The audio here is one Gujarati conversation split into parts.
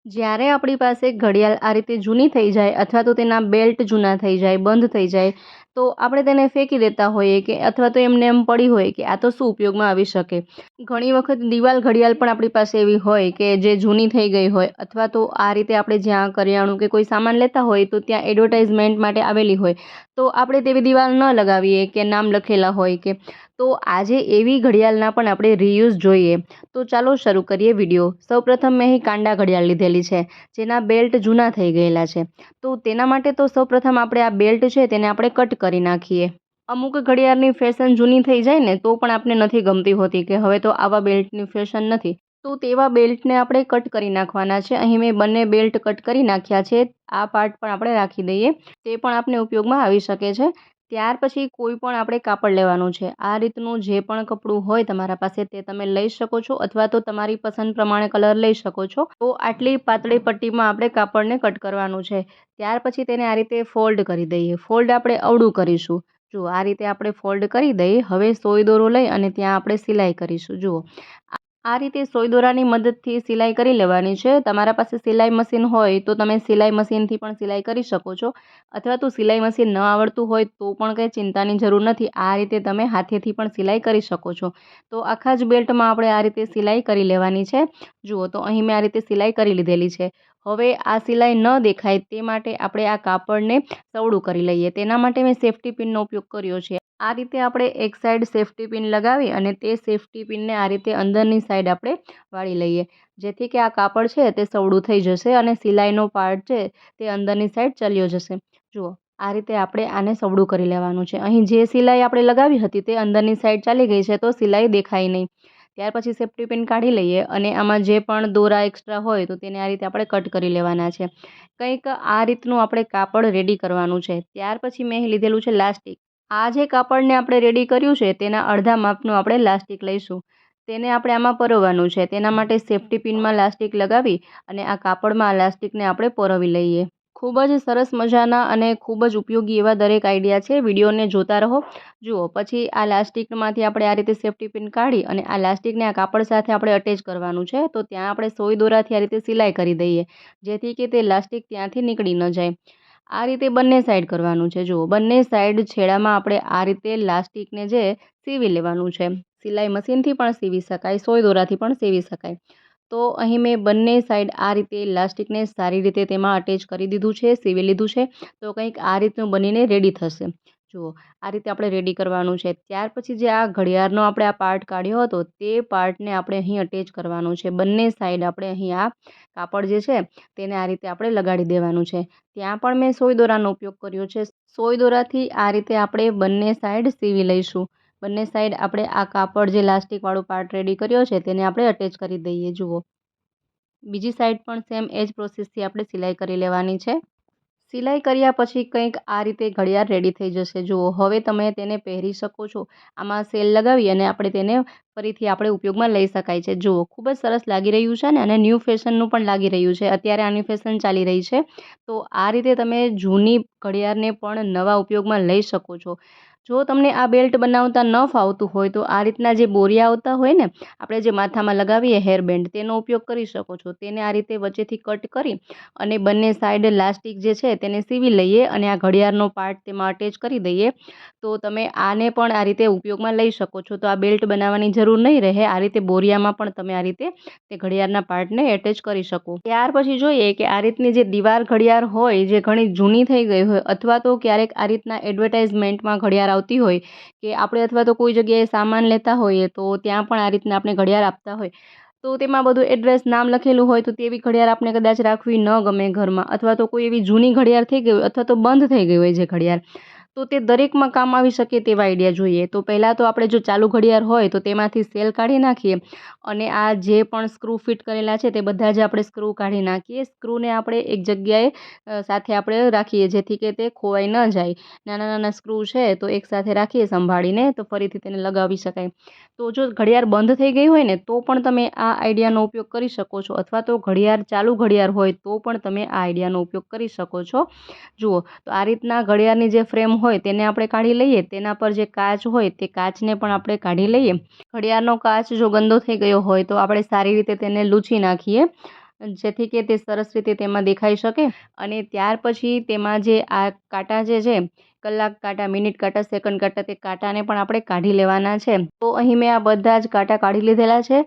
જ્યારે આપણી પાસે ઘડિયાળ આ રીતે જૂની થઈ જાય અથવા તો તેના બેલ્ટ જૂના થઈ જાય, બંધ થઈ જાય, તો આપણે તેને ફેંકી દેતા હોઈએ કે અથવા તો એમને એમ પડી હોય કે આ તો શું ઉપયોગમાં આવી શકે. ઘણી વખત દિવાલ ઘડિયાળ પણ આપણી પાસે એવી હોય કે જે જૂની થઈ ગઈ હોય અથવા તો આ રીતે આપણે જ્યાં કરિયાણું કે કોઈ સામાન લેતા હોય તો ત્યાં એડવર્ટાઇઝમેન્ટ માટે આવેલી હોય, તો આપણે તેવી દિવાલ ન લગાવીએ કે નામ લખેલા હોય કે. તો આજે એવી ઘડિયાળના પણ આપણે રિયુઝ જોઈએ. તો ચાલો શરૂ કરીએ વિડીયો. સૌપ્રથમ મેં અહીં કાંડા ઘડિયાળ લીધેલી છે, જેના બેલ્ટ જૂના થઈ ગયેલા છે. તો તેના માટે તો સૌપ્રથમ આપણે આ બેલ્ટ છે તેને આપણે કટ કરી નાખીએ. અમુક ઘડિયાળની ફેશન જૂની થઈ જાય ને તો પણ આપણે નથી ગમતી હોતી કે હવે તો આવા બેલ્ટની ફેશન નથી. તો તેવા બેલ્ટને આપણે કટ કરી નાખવાના છે. અહીં મેં બંને બેલ્ટ કટ કરી નાખ્યા છે. આ પાર્ટ પણ આપણે રાખી દઈએ, તે પણ આપણે ઉપયોગમાં આવી શકે છે. ત્યાર પછી કોઈ પણ આપણે કાપડ લેવાનું છે. આ રીતનું જે પણ કપડું હોય તમારા પાસે તે તમે લઈ શકો છો અથવા તો તમારી પસંદ પ્રમાણે કલર લઈ શકો છો. તો આટલી પાતળી પટ્ટીમાં આપણે કાપડને કટ કરવાનું છે. ત્યાર પછી તેને આ રીતે ફોલ્ડ કરી દઈએ. ફોલ્ડ આપણે અવળું કરીશું. જુઓ આ રીતે આપણે ફોલ્ડ કરી દઈએ. હવે સોય દોરો લઈ અને ત્યાં આપણે સિલાઈ કરીશું. જુઓ આ રીતે સોય દોરાની મદદથી સિલાઈ કરી લેવાની છે. તમારા પાસે સિલાઈ મશીન હોય તો તમે સિલાઈ મશીનથી પણ સિલાઈ કરી શકો છો અથવા તો સિલાઈ મશીન ન આવડતું હોય તો પણ કંઈ ચિંતાની જરૂર નથી. આ રીતે તમે હાથેથી પણ સિલાઈ કરી શકો છો. તો આખા જ બેલ્ટમાં આપણે આ રીતે સિલાઈ કરી લેવાની છે. જુઓ તો અહીં મેં આ રીતે સિલાઈ કરી લીધેલી છે. હવે આ સિલાઈ ન દેખાય તે માટે આપણે આ કાપડને સવડું કરી લઈએ. તેના માટે મેં સેફ્ટી પિનનો ઉપયોગ કર્યો છે. આ રીતે આપણે એક સાઈડ સેફ્ટી પિન લગાવી અને તે સેફ્ટી પિનને આ રીતે અંદરની સાઈડ આપણે વાળી લઈએ, જેથી કે આ કાપડ છે તે સવડું થઈ જશે અને સિલાઈનો પાર્ટ છે તે અંદરની સાઈડ ચાલ્યો જશે. જુઓ આ રીતે આપણે આને સવડું કરી લેવાનું છે. અહીં જે સિલાઈ આપણે લગાવી હતી તે અંદરની સાઈડ ચાલી ગઈ છે, તો સિલાઈ દેખાય નહીં. ત્યાર પછી સેફ્ટી પિન કાઢી લઈએ અને આમાં જે પણ દોરા એક્સ્ટ્રા હોય તો તેને આ રીતે આપણે કટ કરી લેવાના છે. કંઈક આ રીતનું આપણે કાપડ રેડી કરવાનું છે. ત્યાર પછી મેં લીધેલું છે લાસ્ટિક. આ જે કાપડને આપણે રેડી કર્યું છે તેના અડધા માપનું આપણે લાસ્ટિક લઈશું. તેને આપણે આમાં પરોવવાનું છે. તેના માટે સેફ્ટી પિનમાં લાસ્ટિક લગાવી અને આ કાપડમાં આ લાસ્ટિકને આપણે પરોવી લઈએ. ખૂબ જ સરસ મજાના અને ખૂબ જ ઉપયોગી એવા દરેક આઈડિયા છે. વિડીયોને જોતા રહો. જુઓ પછી આ લાસ્ટિકમાંથી આપણે આ રીતે સેફ્ટી પિન કાઢી અને આ લાસ્ટિકને આ કાપડ સાથે આપણે અટેચ કરવાનું છે. તો ત્યાં આપણે સોય દોરાથી આ રીતે સિલાઈ કરી દઈએ, જેથી કે તે લાસ્ટિક ત્યાંથી નીકળી ન જાય. આ રીતે બંને સાઈડ કરવાનું છે. જુઓ બંને સાઈડ છેડામાં આપણે આ રીતે લાસ્ટિકને જે સીવી લેવાનું છે. સિલાઈ મશીનથી પણ સીવી શકાય, સોય દોરાથી પણ સીવી શકાય. તો અહીં મેં બંને સાઈડ આ રીતે ઇલાસ્ટિકને સારી રીતે તેમાં અટેચ કરી દીધું છે, સીવી લીધું છે. તો કંઈક આ રીતનું બનીને રેડી થશે. જુઓ આ રીતે આપણે રેડી કરવાનું છે. ત્યાર પછી જે આ ઘડિયાળનો આપણે આ પાર્ટ કાઢ્યો હતો તે પાર્ટને આપણે અહીં અટેચ કરવાનું છે. બંને સાઈડ આપણે અહીં આ કાપડ જે છે તેને આ રીતે આપણે લગાડી દેવાનું છે. ત્યાં પણ મેં સોય દોરાનો ઉપયોગ કર્યો છે. સોય દોરાથી આ રીતે આપણે બંને સાઈડ સીવી લઈશું. બંને સાઈડ આપણે આ કાપડ જે લાસ્ટિકવાળો પાર્ટ રેડી કર્યો છે તેને આપણે અટેચ કરી દઈએ. જુઓ બીજી સાઈડ પણ સેમ એ જ પ્રોસેસથી આપણે સિલાઈ કરી લેવાની છે. સિલાઈ કર્યા પછી કંઈક આ રીતે ઘડિયાળ રેડી થઈ જશે. જુઓ હવે તમે તેને પહેરી શકો છો. આમાં સેલ લગાવી અને આપણે તેને ફરીથી આપણે ઉપયોગમાં લઈ શકાય છે. જુઓ ખૂબ જ સરસ લાગી રહ્યું છે ને, અને ન્યૂ ફેશનનું પણ લાગી રહ્યું છે. અત્યારે આની ફેશન ચાલી રહી છે. તો આ રીતે તમે જૂની ઘડિયાળને પણ નવા ઉપયોગમાં લઈ શકો છો. જો તમને આ બેલ્ટ બનાવતા ન ફાવતું હોય તો આ રીતના જે બોરિયા આવતા હોય ને, આપણે જે માથામાં લગાવીએ હેરબેન્ડ, તેનો ઉપયોગ કરી શકો છો. તેને આ રીતે વચ્ચેથી કટ કરી અને બંને સાઈડ લાસ્ટિક જે છે તેને સીવી લઈએ અને આ ઘડિયાળનો પાર્ટ તેમાં અટેચ કરી દઈએ. તો તમે આને પણ આ રીતે ઉપયોગમાં લઈ શકો છો. તો આ બેલ્ટ બનાવવાની જરૂર નહીં રહે. આ રીતે બોરિયામાં પણ તમે આ રીતે તે ઘડિયાળના પાર્ટને એટેચ કરી શકો. ત્યાર પછી જોઈએ કે આ રીતની જે દીવાર ઘડિયાળ હોય જે ઘણી જૂની થઈ ગઈ હોય અથવા તો ક્યારેક આ રીતના એડવર્ટાઇઝમેન્ટમાં ઘડિયાળ આવતી હોય કે આપણે અથવા તો કોઈ જગ્યાએ સામાન લેતા હોઈએ તો ત્યાં પણ આ રીતના આપણે ઘડિયાળ આપતા હોય, તો તેમાં બધું એડ્રેસ નામ લખેલું હોય તો તેવી ઘડિયાળ આપણે કદાચ રાખવી ન ગમે ઘરમાં, અથવા તો કોઈ એવી જૂની ઘડિયાળ થઈ ગઈ હોય અથવા તો બંધ થઈ ગઈ હોય જે ઘડિયાળ, તો તે દરેકમાં કામ આવી શકે તેવા આઈડિયા જોઈએ. તો પહેલાં તો આપણે જો ચાલુ ઘડિયાળ હોય તો તેમાંથી સેલ કાઢી નાખીએ અને આ જે પણ સ્ક્રૂ ફિટ કરેલા છે તે બધા જ આપણે સ્ક્રૂ કાઢી નાખીએ. સ્ક્રૂને આપણે એક જગ્યાએ સાથે આપણે રાખીએ જેથી કે તે ખોવાઈ ન જાય. નાના નાના સ્ક્રૂ છે તો એક સાથે રાખીએ સંભાળીને, તો ફરીથી તેને લગાવી શકાય. તો જો ઘડિયાળ બંધ થઈ ગઈ હોય ને તો પણ તમે આ આઈડિયાનો ઉપયોગ કરી શકો છો, અથવા તો ઘડિયાળ ચાલુ ઘડિયાળ હોય તો પણ તમે આ આઈડિયાનો ઉપયોગ કરી શકો છો. જુઓ તો આ રીતના ઘડિયાળની જે ફ્રેમ હોય તેને આપણે કાઢી લઈએ. તેના પર જે કાચ હોય તે કાચને પણ આપણે કાઢી લઈએ. ઘડિયાળનો કાચ જો ગંદો થઈ ગયો હોય તો આપણે સારી રીતે તેને લૂછી નાખીએ. જેથી કે તે સરસ રીતે તેમાં દેખાઈ શકે. અને ત્યાર પછી તેમાં જે આ કાંટા જે છે, કલાક કાંટા, મિનિટ કાંટા, સેકન્ડ કાંટા, તે કાંટાને પણ આપણે કાઢી લેવાના છે. તો અહીં મેં આ બધા જ કાંટા કાઢી લીધેલા છે.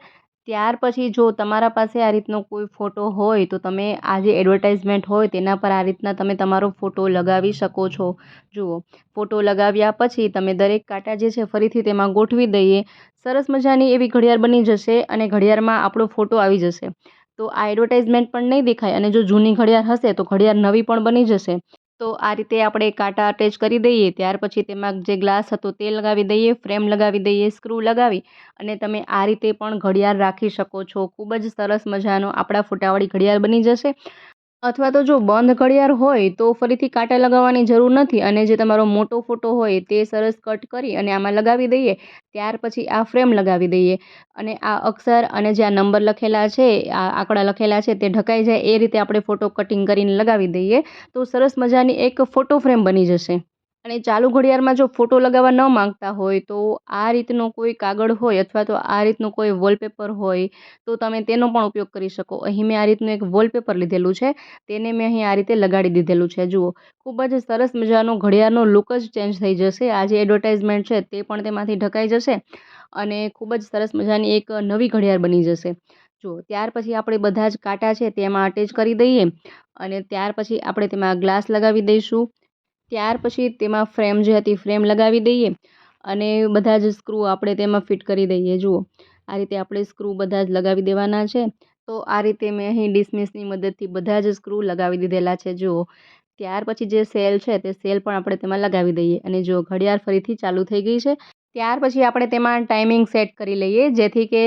ત્યાર પછી જો તમારા પાસે આ રીતનો કોઈ ફોટો હોય તો તમે આ જે એડવર્ટાઇઝમેન્ટ હોય તેના પર આ રીતના તમે તમારો ફોટો લગાવી શકો છો. જુઓ, ફોટો લગાવ્યા પછી તમે દરેક કાંટા જે છે ફરીથી તેમાં ગોઠવી દઈએ. સરસ મજાની એવી ઘડિયાળ બની જશે અને ઘડિયાળમાં આપણો ફોટો આવી જશે. તો આ એડવર્ટાઇઝમેન્ટ પણ નહીં દેખાય અને જો જૂની ઘડિયાળ હશે તો ઘડિયાળ નવી પણ બની જશે. તો આ રીતે આપણે કાંટા અટેચ કરી દઈએ. ત્યાર પછી તેમાં જે ગ્લાસ હતો તે લગાવી દઈએ, ફ્રેમ લગાવી દઈએ, સ્ક્રૂ લગાવી અને તમે આ રીતે પણ ઘડિયાળ રાખી શકો છો. ખૂબ જ સરસ મજાનો આપણા ફોટાવાળી ઘડિયાળ બની જશે. અથવા તો જો બંધ ઘડિયાળ હોય તો ફરીથી કાંટા લગાવવાની જરૂર નથી અને જે તમારો મોટો ફોટો હોય તે સરસ કટ કરી અને આમાં લગાવી દઈએ. ત્યાર પછી આ ફ્રેમ લગાવી દઈએ અને આ અક્ષર અને જે આ નંબર લખેલા છે, આ આંકડા લખેલા છે તે ઢકાઈ જાય એ રીતે આપણે ફોટો કટિંગ કરીને લગાવી દઈએ. તો સરસ મજાની એક ફોટો ફ્રેમ બની જશે. અને ચાલુ ઘડિયાળમાં જો ફોટો લગાવવા ન માંગતા હોય તો આ રીતનો કોઈ કાગળ હોય અથવા તો આ રીતનું કોઈ વોલપેપર હોય તો તમે તેનો પણ ઉપયોગ કરી શકો. અહીં મેં આ રીતનું એક વોલપેપર લીધેલું છે, તેને મેં અહીં આ રીતે લગાડી દીધેલું છે. જુઓ, ખૂબ જ સરસ મજાનો ઘડિયાળનો લુક જ ચેન્જ થઈ જશે. આ જે એડવર્ટાઇઝમેન્ટ છે તે પણ તેમાંથી ઢકાઈ જશે અને ખૂબ જ સરસ મજાની એક નવી ઘડિયાળ બની જશે. જુઓ, ત્યાર પછી આપણે બધા જ કાંટા છે તેમાં અટેચ કરી દઈએ અને ત્યાર પછી આપણે તેમાં ગ્લાસ લગાવી દઈશું. ત્યાર પછી તેમાં ફ્રેમ જે હતી ફ્રેમ લગાવી દઈએ અને બધા જ સ્ક્રૂ આપણે તેમાં ફિટ કરી દઈએ. જુઓ, આ રીતે આપણે સ્ક્રૂ બધા જ લગાવી દેવાના છે. તો આ રીતે મેં અહીં ડિસમિસની મદદથી બધા જ સ્ક્રૂ લગાવી દીધેલા છે. જુઓ, ત્યાર પછી જે સેલ છે તે સેલ પણ આપણે તેમાં લગાવી દઈએ અને જો ઘડિયાળ ફરીથી ચાલુ થઈ ગઈ છે. ત્યાર પછી આપણે તેમાં ટાઈમિંગ સેટ કરી લઈએ જેથી કે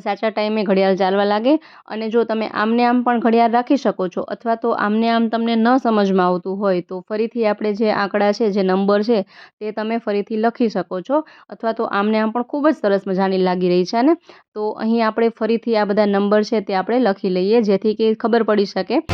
સાચા ટાઈમે ઘડિયાળ ચાલવા લાગે. અને જો તમે આમને આમ પણ ઘડિયાળ રાખી શકો છો અથવા તો આમને આમ તમને ન સમજમાં આવતું હોય તો ફરીથી આપણે જે આંકડા છે, જે નંબર છે તે તમે ફરીથી લખી શકો છો અથવા તો આમને આમ પણ ખૂબ જ સરસ મજાની લાગી રહી છે ને. તો અહીં આપણે ફરીથી આ બધા નંબર છે તે આપણે લખી લઈએ જેથી કે ખબર પડી શકે.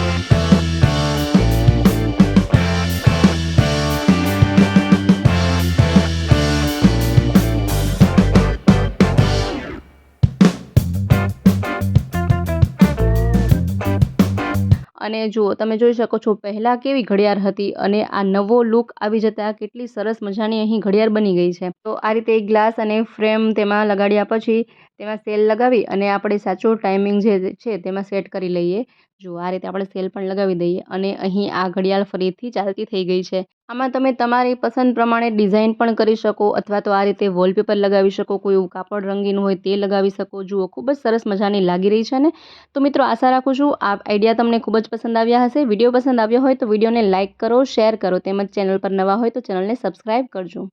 અને જુઓ, તમે જોઈ શકો છો પહેલાં કેવી ઘડિયાળ હતી અને આ નવો લુક આવી જતાં કેટલી સરસ મજાની અહીં ઘડિયાળ બની ગઈ છે. તો આ રીતે એક ગ્લાસ અને ફ્રેમ તેમાં લગાડ્યા પછી તેમાં સેલ લગાવી અને આપણે સાચો ટાઈમિંગ જે છે તેમાં સેટ કરી લઈએ. જુઓ, આ રીતે આપણે સેલ પણ લગાવી દઈએ અને અહીં આ ઘડિયાળ ફરીથી ચાલતી થઈ ગઈ છે. આમાં તમે તમારી પસંદ પ્રમાણે ડિઝાઇન પણ કરી શકો અથવા તો આ રીતે વોલપેપર લગાવી શકો, કોઈ એવું કાપડ રંગીન હોય તે લગાવી શકો. જુઓ, ખૂબ જ સરસ મજાની લાગી રહી છે ને. તો મિત્રો, આશા રાખું છું આ આઈડિયા તમને ખૂબ જ પસંદ આવ્યા હશે. વિડીયો પસંદ આવ્યો હોય તો વિડીયોને લાઇક કરો, શેર કરો તેમજ ચેનલ પર નવા હોય તો ચેનલને સબસ્ક્રાઈબ કરજો.